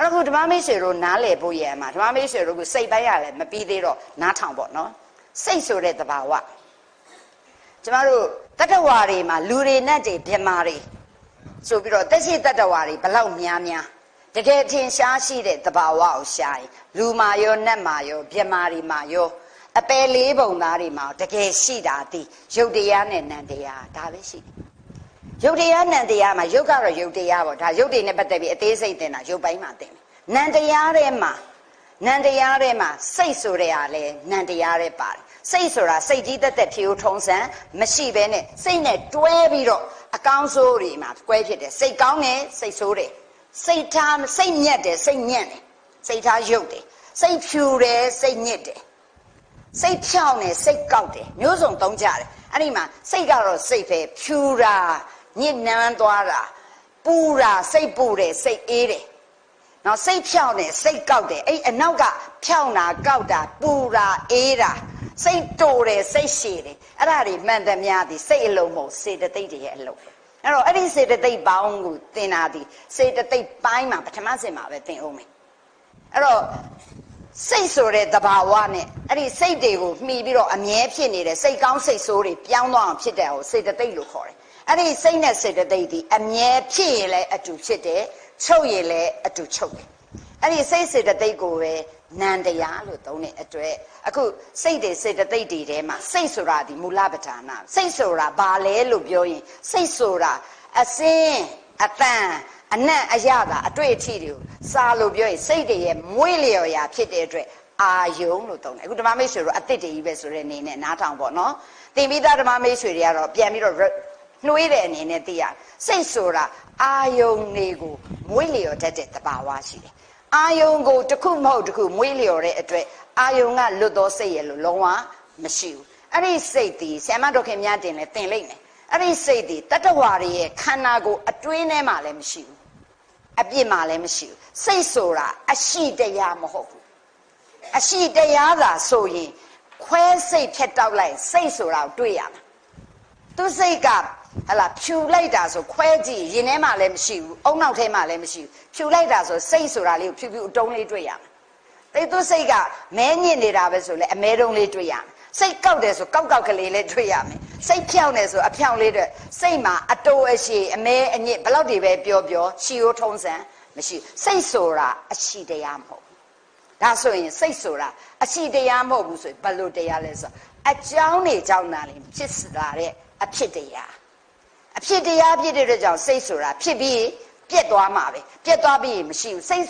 အဲ့တော့ဓမ္မမိတ်ဆွေတို့နားလည်ဖို့ရမှာဓမ္မမိတ်ဆွေတို့ကစိတ်ပိုင်းရလဲမပြီးသေးတော့နားထောင်ပေါ့နော်စိတ်ဆိုတဲ့သဘာဝကျမတို့တတ္တဝါတွေမှာလူတွေနဲ့တည်းဗြဟ္မာတွေဆိုပြီးတော့တက်ရှိတတ္တဝါတွေဘလောက်များတကယ်ထင်ရှားရှိတဲ့သဘာဝကိုရှာရင်လူမာရောနတ်မာရောဗြဟ္မာတွေမာရောအပယ်လေးပုံသားတွေမှာတကယ်ရှိတာဒီရုပ်တရားနဲ့နံတရားဒါပဲရှိတယ်ရုပ်တရားနံတရားမှာရုပ်ကတော့ရုပ်တရားပေါ့ဒါရုပ်တွေနဲ့ပတ်သက်ပြီးအသေးစိတ်တင်တာရုပ်ပိုင်းမှာတင်တယ်နံတရားထဲမှာစိတ်ဆိုတဲ့ဟာလဲနံတရားထဲပါတယ်စိတ်ဆိုတာစိတ်ကြီးတက်ဖြူထုံးစံမရှိဘဲနဲ့စိတ်နဲ့တွဲပြီးတော့အကောင်းဆိုးတွေမှာကွဲဖြစ်တယ်စိတ်ကောင်းတယ်စိတ်ဆိုးတယ်စိတ်ထားစိတ်ညက်တယ်စိတ်ညံ့တယ်စိတ်ထားရုပ်တယ်စိတ်ဖြူတယ်စိတ်ညစ်တယ်စိတ်ဖြောင်းတယ်စိတ်ကောက်တယ်မျိုးစုံသုံးကြတယ်အဲ့ဒီမှာစိတ်ကတော့စိတ်ပဲဖြူတာညစ်နန်းသွားတာပူတာစိတ်ပူတယ်စိတ်အေးတယ်နော်စိတ်ဖြောင်းတယ်စိတ်ကောက်တယ်အဲ့အနောက်ကဖြောင်းတာကောက်တာပူတာအေးတာစိတ်တိုတယ်စိတ်ရှည်တယ်အဲ့ဒါတွေမှန်သမျှသည်စိတ်အလုံးမဟုတ်စေတသိက်တွေရဲ့အလုံးအဲ့တော့အဲ့ဒီစေတသိက်ပေါင်းကိုသင်တာဒီစေတသိက်ပိုင်းမှာပထမဆင့်မှာပဲသင်အောင်မယ်အဲ့တော့စိတ်ဆိုတဲ့သဘာဝနဲ့အဲ့ဒီစိတ်တွေကိုမှီပြီးတော့အမြဲဖြစ်နေတဲ့စိတ်ကောင်းစိတ်ဆိုးတွေပြောင်းသွားအောင်ဖြစ်တဲ့ဟိုစေတသိက်လို့ခေါ်တယ်အဲ့ဒီစိတ်နဲ့စေတသိက်ဒီအမြဲဖြစ်ရင်လည်းအတူဖြစ်တယ်ချုပ်ရင်လည်းအတူချုပ်တယ်အဲ့ဒီစိတ်စေတသိက်ကိုပဲနံတရားလို့သုံးတဲ့အတွက်အခုစိတ်တွေစေတသိက်တွေထဲမှာစိတ်ဆိုတာဒီမူလပဋ္ဌာနာစိတ်ဆိုတာဘာလဲလို့ပြောရင်စိတ်ဆိုတာအစင်းအတန်အနတ်အရသာအတွေ့အထိတွေကိုစာလို့ပြောရင်စိတ်တွေရဲ့မွေးလျော်ရာဖြစ်တဲ့အတွက်အာယုံလို့သုံးတယ်အခုဓမ္မမိတ်ဆွေတို့အသစ်တည်းကြီးပဲဆိုတဲ့အနေနဲ့နားထောင်ပေါ့နော်သင်ပြီးသားဓမ္မမိတ်ဆွေတွေကတော့ပြန်ပြီးတော့နှွေးတဲ့အနေနဲ့သိရစိတ်ဆိုတာအာယုံတွေကိုမွေးလျော်တတ်တဲ့သဘာဝရှိတယ်အာယုံကိုတစ်ခုမဟုတ်တစ်ခုမွေးလျော်တဲ့အတွက်အာယုံကလွတ်သောစိတ်ရဲ့လို့လုံးဝမရှိဘူးအဲ့ဒီစိတ်ဒီဆရာမတော်ခင်များတင်လဲသင်လိုက်မယ်အဲ့ဒီစိတ်ဒီတတ္တဝါတွေရဲ့ခန္ဓာကိုယ်အတွင်းထဲမှာလည်းမရှိဘူးအပြစ်မှာလည်းမရှိဘူးစိတ်ဆိုတာအရှိတရားမဟုတ်ဘူးအရှိတရားသာဆိုရင်ခွဲစိတ်ဖြတ်တောက်လိုက်စိတ်ဆိုတာကိုတွေ့ရမှာသူစိတ်ကဟလာဖြူလိုက်တာဆိုခွဲကြည့်ရင်ထဲမှာလည်းမရှိဘူးအုံနောက်ထဲမှာလည်းမရှိဘူးဖြူလိုက်တာဆိုစိတ်ဆိုတာလေးကိုဖြူဖြူအတုံးလေးတွေ့ရမှာသူစိတ်ကမဲညစ်နေတာပဲဆိုလဲအမဲတုံးလေးတွေ့ရမှာစိတ်ကောက်တယ်ဆိုကောက်ကလေးလည်းတွေ့ရမယ်စိတ်ဖြောင်းတယ်ဆိုအဖြောင်းလေးတွေစိတ်မှာအတိုးအရှိအမဲအညစ်ဘလောက်တွေပဲပြောရှီရိုးထုံးစံမရှိစိတ်ဆိုတာအရှိတရားမဟုတ်ဒါဆိုရင်စိတ်ဆိုတာအရှိတရားမဟုတ်ဘူးဆိုရင်ဘယ်လိုတရားလဲဆိုအကြောင်းနေကြောင်းသားလေးဖြစ်လာတဲ့အဖြစ်တရားအဖြစ်တရားဖြစ်တဲ့အတွက်ကြောင့်စိတ်ဆိုတာဖြစ်ပြီးပြက်သွားမှာပဲပြက်သွားပြီးမရှိဘူးစိတ်